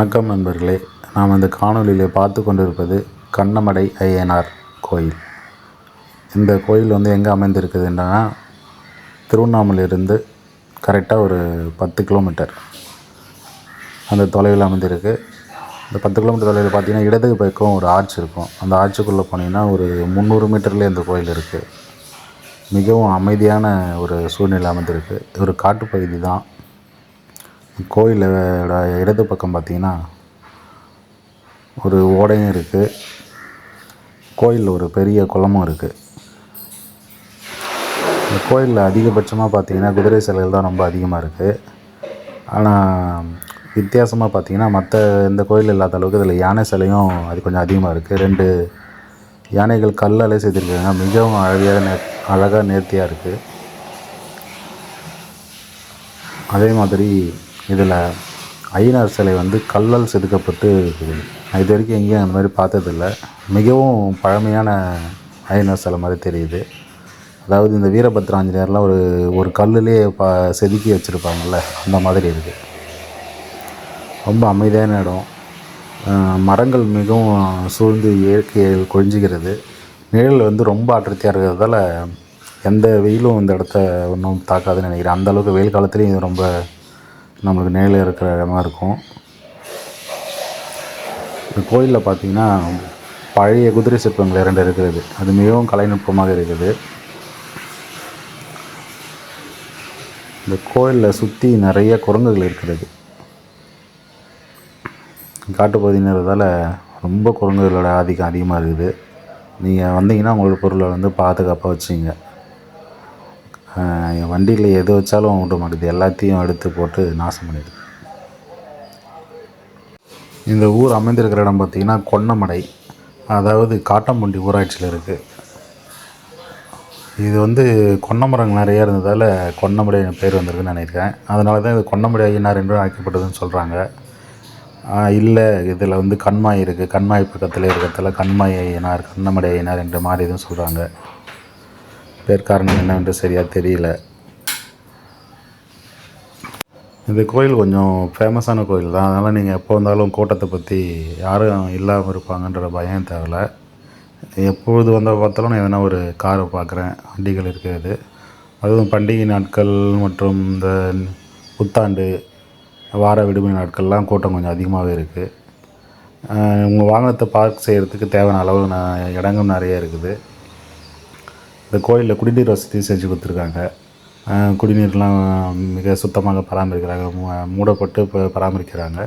வணக்கம் நண்பர்களே. நாம் இந்த காணொலியில் பார்த்து கொண்டிருப்பது கண்ணமடை ஐயனார் கோயில். இந்த கோயில் எங்கே அமைந்திருக்குதுன்னா, திருவண்ணாமலையிலிருந்து கரெக்டாக ஒரு 10 கிலோமீட்டர் அந்த தொலைவில் அமைந்திருக்கு. இந்த 10 கிலோமீட்டர் தொலைவில் பார்த்திங்கன்னா இடது பக்கம் ஒரு ஆர்ச் இருக்கும். அந்த ஆர்ச்சுக்குள்ளே போனீங்கன்னா ஒரு 300 மீட்டர்லேயே இந்த கோயில் இருக்குது. மிகவும் அமைதியான ஒரு சூழ்நிலை அமைந்திருக்கு. ஒரு காட்டுப்பகுதி தான். கோயிலோட இடது பக்கம் பார்த்திங்கன்னா ஒரு ஓடையும் இருக்குது. கோயிலில் ஒரு பெரிய குளமும் இருக்குது. இந்த கோயிலில் அதிகபட்சமாக பார்த்திங்கன்னா குதிரை சிலைகள் தான் ரொம்ப அதிகமாக இருக்குது. ஆனால் வித்தியாசமாக பார்த்திங்கன்னா மற்ற எந்த கோயில் இல்லாத அளவுக்கு இதில் யானை சிலையும் அது கொஞ்சம் அதிகமாக இருக்குது. 2 யானைகள் கல்லாலே செய்திருக்காங்க. மிகவும் அழகாக நேர்த்தியாக இருக்குது. அதே மாதிரி இதில் ஐயனார் சிலை கல்லால் செதுக்கப்பட்டு இருக்குது. நான் இது வரைக்கும் எங்கேயும் அந்த மாதிரி பார்த்ததில்ல. மிகவும் பழமையான ஐயனார் சிலை மாதிரி தெரியுது. அதாவது இந்த வீரபத்ர ஆஞ்சநேயர்லாம் ஒரு கல்லுலேயே செதுக்கி வச்சுருப்பாங்கள்ல, அந்த மாதிரி இருக்குது. ரொம்ப அமைதியான இடம். மரங்கள் மிகவும் சூழ்ந்து இயற்கையில் கொஞ்சுகிறது. நிழல் ரொம்ப அடர்த்தியாக இருக்கிறதால எந்த வெயிலும் இந்த இடத்த ஒன்றும் தாக்காதுன்னு நினைக்கிறேன். அந்தளவுக்கு வெயில் காலத்துலேயும் இது ரொம்ப நம்மளுக்கு நிழல் இருக்கிற இடமா இருக்கும். இந்த கோயிலில் பார்த்திங்கன்னா பழைய குதிரை சிற்பங்கள் 2 இருக்கிறது. அது மிகவும் கலைநுட்பமாக இருக்குது. இந்த கோயிலில் சுற்றி நிறைய குரங்குகள் இருக்கிறது. காட்டுப்பகுதிங்கிறதால ரொம்ப குரங்குகளோட ஆதிக்கம் அதிகமாக இருக்குது. நீங்கள் வந்தீங்கன்னா உங்களோட பொருளை பாதுகாப்பாக வச்சுங்க. வண்டியில் எது வச்சாலும் விட மாட்டேது, எல்லாத்தையும் எடுத்து போட்டு நாசம் பண்ணிடுது. இந்த ஊர் அமைந்திருக்கிற இடம் பார்த்திங்கன்னா கொன்னமடை, அதாவது காட்டம்புண்டி ஊராட்சியில் இருக்குது. இது கொன்னமரங்கள் நிறையா இருந்ததால் கொன்னமடை பேர் வந்திருக்குன்னு நினைக்கிறேன். அதனால தான் இது கொன்னமடை ஐயனார் என்று அழைக்கப்பட்டதுன்னு சொல்கிறாங்க. இல்லை, இதில் கண்மாய் இருக்குது. கண்மாய் பக்கத்தில் இருக்கிறதால கண்மாய் ஐயனார், கண்ணமடை ஐயனார் என்ற மாதிரி எதுவும் சொல்கிறாங்க. பேர்காரணம் என்னவென்று சரியாக தெரியல. இந்த கோயில் கொஞ்சம் ஃபேமஸான கோயில் தான். அதனால் நீங்கள் எப்போ வந்தாலும் கூட்டத்தை பற்றி யாரும் இல்லாமல் இருப்பாங்கன்ற பயம் தேவையில்லை. எப்பொழுது வந்தால் பார்த்தாலும் நான் எதனா ஒரு காரை பார்க்குறேன், வண்டிகள் இருக்கிறது. அதுவும் பண்டிகை நாட்கள் மற்றும் இந்த புத்தாண்டு, வார விடுமுறை நாட்கள்லாம் கூட்டம் கொஞ்சம் அதிகமாகவே இருக்குது. உங்கள் வாகனத்தை பார்க் செய்கிறதுக்கு தேவையான அளவு இடங்கள் நிறைய இருக்குது. இந்த கோயிலில் குடிநீர் வசதி செஞ்சு கொடுத்துருக்காங்க. குடிநீர்லாம் மிக சுத்தமாக பராமரிக்கிறாங்க, மூடப்பட்டு பராமரிக்கிறாங்க.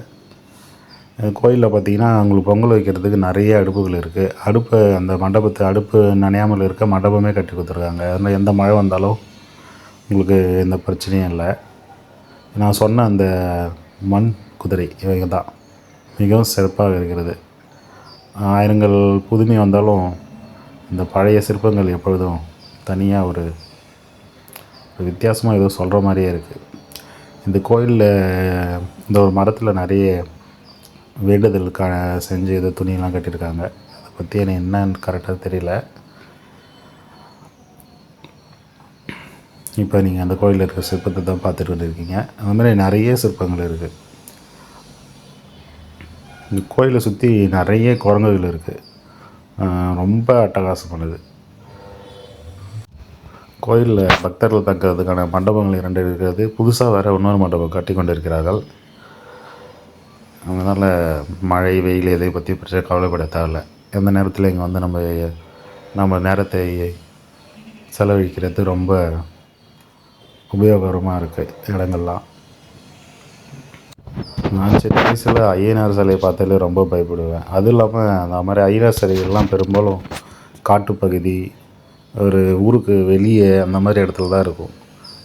கோயிலில் பார்த்திங்கன்னா உங்களுக்கு பொங்கல் வைக்கிறதுக்கு நிறைய அடுப்புகள் இருக்குது. அந்த அடுப்பு நனையாமல் இருக்க மண்டபமே கட்டி கொடுத்துருக்காங்க. அதனால் எந்த மழை வந்தாலும் உங்களுக்கு எந்த பிரச்சனையும் இல்லை. நான் சொன்ன அந்த மண் குதிரை இவைங்க தான் மிகவும் சிறப்பாக இருக்கிறது. ஆயிரங்கள் புதுமை வந்தாலும் இந்த பழைய சிற்பங்கள் எப்பொழுதும் தனியாக ஒரு வித்தியாசமாக ஏதோ சொல்கிற மாதிரியே இருக்குது. இந்த கோயிலில் இந்த ஒரு மரத்தில் நிறைய வேண்டுதலுக்கான செஞ்சு ஏதோ துணியெல்லாம் கட்டியிருக்காங்க. அதை பற்றி எனக்கு என்னன்னு கரெக்டாக தெரியல. இப்போ நீங்கள் அந்த கோயிலில் இருக்கிற சிற்பத்தை தான் பார்த்துட்டு இருக்கீங்க. அந்த மாதிரி நிறைய சிற்பங்கள் இருக்குது. இந்த கோயிலை சுற்றி நிறைய குரங்குகள் இருக்குது. ரொம்ப அட்டகாசம் பண்ணுது. கோயிலில் பக்தர்கள் தங்கிறதுக்கான மண்டபங்கள் 2 இருக்கிறது. புதுசாக வேறு இன்னொரு மண்டபம் கட்டி கொண்டு இருக்கிறார்கள். அதனால் மழை வெயில் எதை பற்றி பிரச்சனை கவலைப்பட தேவையில்லை. எந்த நேரத்தில் இங்கே நம்ம நேரத்தை செலவழிக்கிறது ரொம்ப உபயோகரமாக இருக்குது இடங்கள்லாம். நான் சின்ன வயசில் ஐயனார் சிலையை பார்த்தாலே ரொம்ப பயப்படுவேன். அதுவும் இல்லாமல் அந்த மாதிரி ஐயனார் சிலைகள்லாம் பெரும்பாலும் காட்டுப்பகுதி, ஒரு ஊருக்கு வெளியே அந்த மாதிரி இடத்துல தான் இருக்கும்.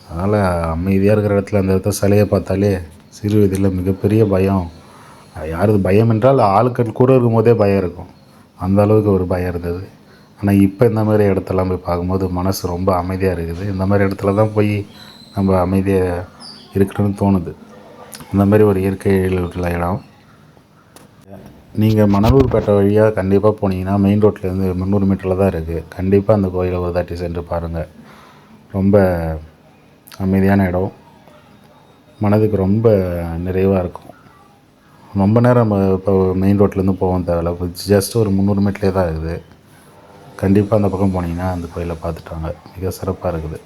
அதனால் அமைதியாக இருக்கிற இடத்துல அந்த இடத்துல சிலையை பார்த்தாலே சிறு வயதில் மிகப்பெரிய பயம். யாருக்கு பயம் என்றால் ஆளுக்கள் கூட இருக்கும் போதே பயம் இருக்கும். அந்த அளவுக்கு ஒரு பயம் இருந்தது. ஆனால் இப்போ இந்த மாதிரி இடத்தெல்லாம் போய் பார்க்கும்போது மனசு ரொம்ப அமைதியாக இருக்குது. இந்த மாதிரி இடத்துல தான் போய் நம்ம அமைதியாக இருக்கணும்னு தோணுது. அந்த மாதிரி ஒரு இயற்கையில் உள்ள இடம். நீங்கள் மணலூர்பேட்டை வழியாக கண்டிப்பாக போனீங்கன்னா மெயின் ரோட்லேருந்து 300 மீட்டரில் தான் இருக்குது. கண்டிப்பாக அந்த கோயிலை ஒரு தாட்டி சென்று பாருங்கள். ரொம்ப அமைதியான இடம். மனதுக்கு ரொம்ப நிறைவாக இருக்கும். ரொம்ப நேரம் இப்போ மெயின் ரோட்லேருந்து போகவும் தேவையில்ல, இப்போ ஜஸ்ட் ஒரு 300 மீட்டர்லேயே தான் இருக்குது. கண்டிப்பாக அந்த பக்கம் போனீங்கன்னா அந்த கோயிலை பார்த்துட்டு வாங்க, மிக சிறப்பாக இருக்குது.